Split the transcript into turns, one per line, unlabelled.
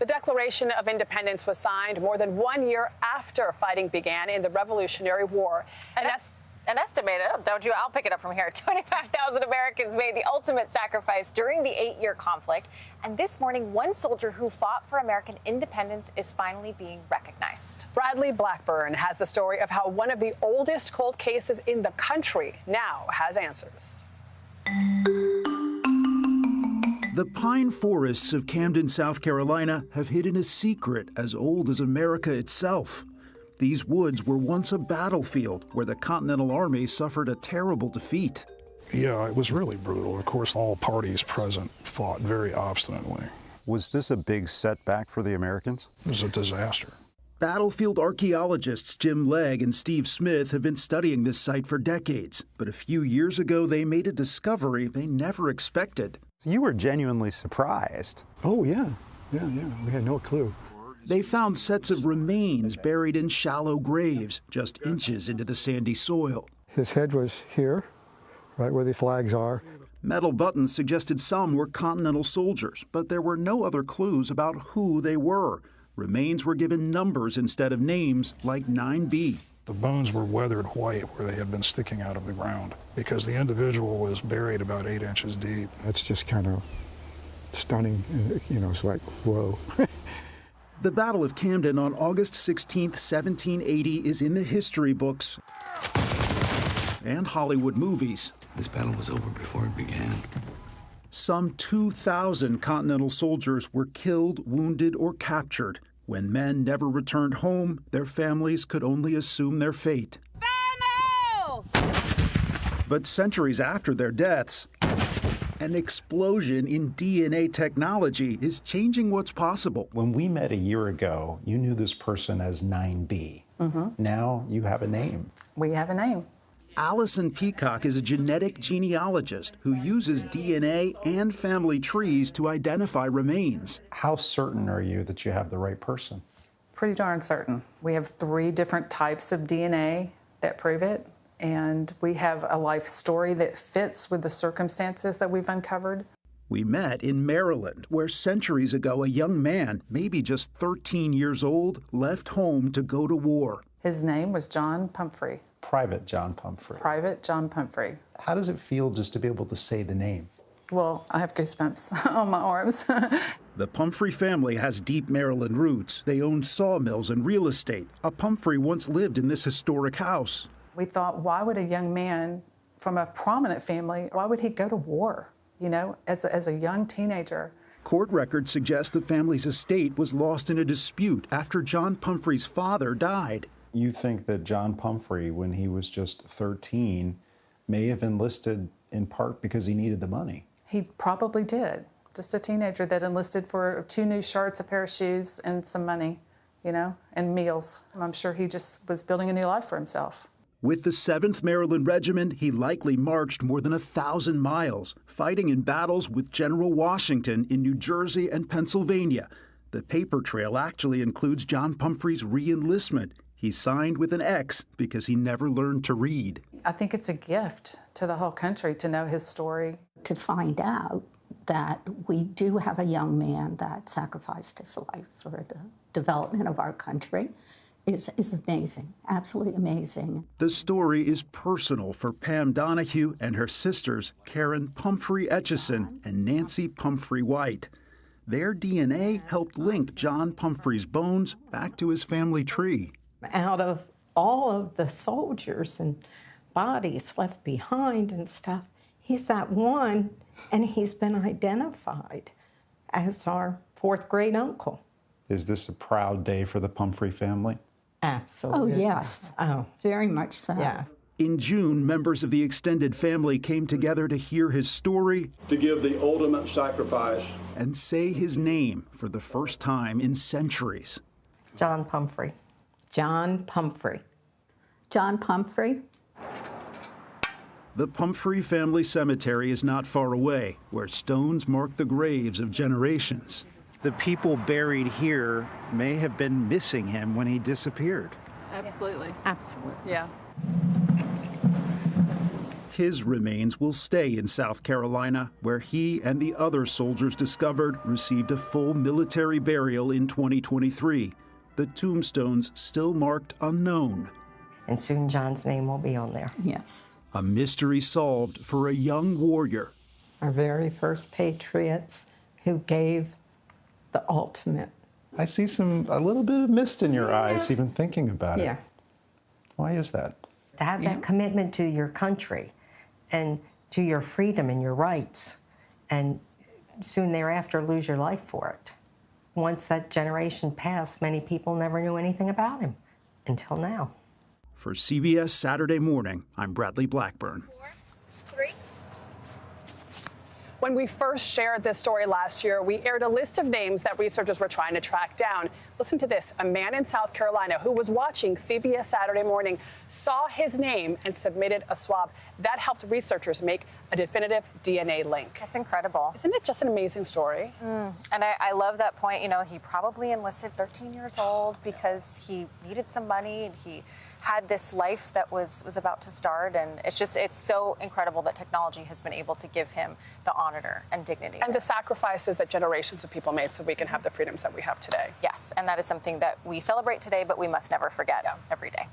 The Declaration of Independence was signed more than 1 year after fighting began in the Revolutionary War. And that's
an estimated, don't you? I'll pick it up from here. 25,000 Americans made the ultimate sacrifice during the 8-year conflict. And this morning, one soldier who fought for American independence is finally being recognized.
Bradley Blackburn has the story of how one of the oldest cold cases in the country now has answers.
The pine forests of Camden, South Carolina, have hidden a secret as old as America itself. These woods were once a battlefield where the Continental Army suffered a terrible defeat.
Yeah, it was really brutal. Of course, all parties present fought very obstinately.
Was this a big setback for the Americans?
It was a disaster.
Battlefield archaeologists Jim Legg and Steve Smith have been studying this site for decades, but a few years ago they made a discovery they never expected.
You were genuinely surprised.
Oh, yeah. We had no clue.
They found sets of remains buried in shallow graves, just inches into the sandy soil.
His head was here, right where the flags are.
Metal buttons suggested some were Continental soldiers, but there were no other clues about who they were. Remains were given numbers instead of names, like 9B.
The bones were weathered white where they had been sticking out of the ground because the individual was buried about 8 inches deep.
That's just kind of stunning. It's like, whoa.
The Battle of Camden on August 16, 1780 is in the history books and Hollywood movies.
This battle was over before it began.
Some 2,000 Continental soldiers were killed, wounded, or captured. When men never returned home, their families could only assume their fate.
Final!
But centuries after their deaths, an explosion in DNA technology is changing what's possible.
When we met a year ago, you knew this person as 9B. Now you have a name.
We have a name.
Allison Peacock is a genetic genealogist who uses DNA and family trees to identify remains.
How certain are you that you have the right person?
Pretty darn certain. We have 3 different types of DNA that prove it, and we have a life story that fits with the circumstances that we've uncovered.
We met in Maryland, where centuries ago a young man, maybe just 13 years old, left home to go to war.
His name was John Pumphrey.
Private John Pumphrey.
Private John Pumphrey.
How does it feel just to be able to say the name?
Well, I have goosebumps on my arms.
The Pumphrey family has deep Maryland roots. They own sawmills and real estate. A Pumphrey once lived in this historic house.
We thought, why would a young man from a prominent family, why would he go to war, as a young teenager?
Court records suggest the family's estate was lost in a dispute after John Pumphrey's father died.
You think that John Pumphrey, when he was just 13, may have enlisted in part because he needed the money?
He probably did. Just a teenager that enlisted for 2 new shirts, a pair of shoes, and some money, and meals. I'm sure he just was building a new life for himself.
With the 7th Maryland Regiment, he likely marched more than 1,000 miles, fighting in battles with General Washington in New Jersey and Pennsylvania. The paper trail actually includes John Pumphrey's re-enlistment. He signed with an X because he never learned to read.
I think it's a gift to the whole country to know his story.
To find out that we do have a young man that sacrificed his life for the development of our country is amazing, absolutely amazing.
The story is personal for Pam Donahue and her sisters, Karen Pumphrey Etchison and Nancy Pumphrey White. Their DNA helped link John Pumphrey's bones back to his family tree.
Out of all of the soldiers and bodies left behind and stuff, he's that one, and he's been identified as our 4th great uncle.
Is this a proud day for the Pumphrey family?
Absolutely.
Oh, yes.
Oh,
very much so.
Yeah.
In June, members of the extended family came together to hear his story,
to give the ultimate sacrifice,
and say his name for the first time in centuries.
John Pumphrey. John Pumphrey.
John Pumphrey.
The Pumphrey family cemetery is not far away, where stones mark the graves of generations. The people buried here may have been missing him when he disappeared.
Absolutely.
Absolutely.
Yeah.
His remains will stay in South Carolina, where he and the other soldiers discovered received a full military burial in 2023. The tombstones still marked unknown.
And soon John's name will be on there.
Yes.
A mystery solved for a young warrior.
Our very first patriots who gave the ultimate.
I see a little bit of mist in your eyes, even thinking about it.
Yeah.
Why is that?
To have that commitment to your country and to your freedom and your rights, and soon thereafter lose your life for it. Once that generation passed, many people never knew anything about him until now.
For CBS Saturday Morning, I'm Bradley Blackburn.
4, 3.
When we first shared this story last year, we aired a list of names that researchers were trying to track down. Listen to this. A man in South Carolina who was watching CBS Saturday Morning saw his name and submitted a swab. That helped researchers make a definitive DNA link.
That's incredible.
Isn't it just an amazing story?
And I love that point. You know, he probably enlisted 13 years old because he needed some money and he had this life that was about to start, and it's so incredible that technology has been able to give him the honor and dignity.
And the sacrifices that generations of people made so we can have the freedoms that we have today.
Yes, and that is something that we celebrate today, but we must never forget every day.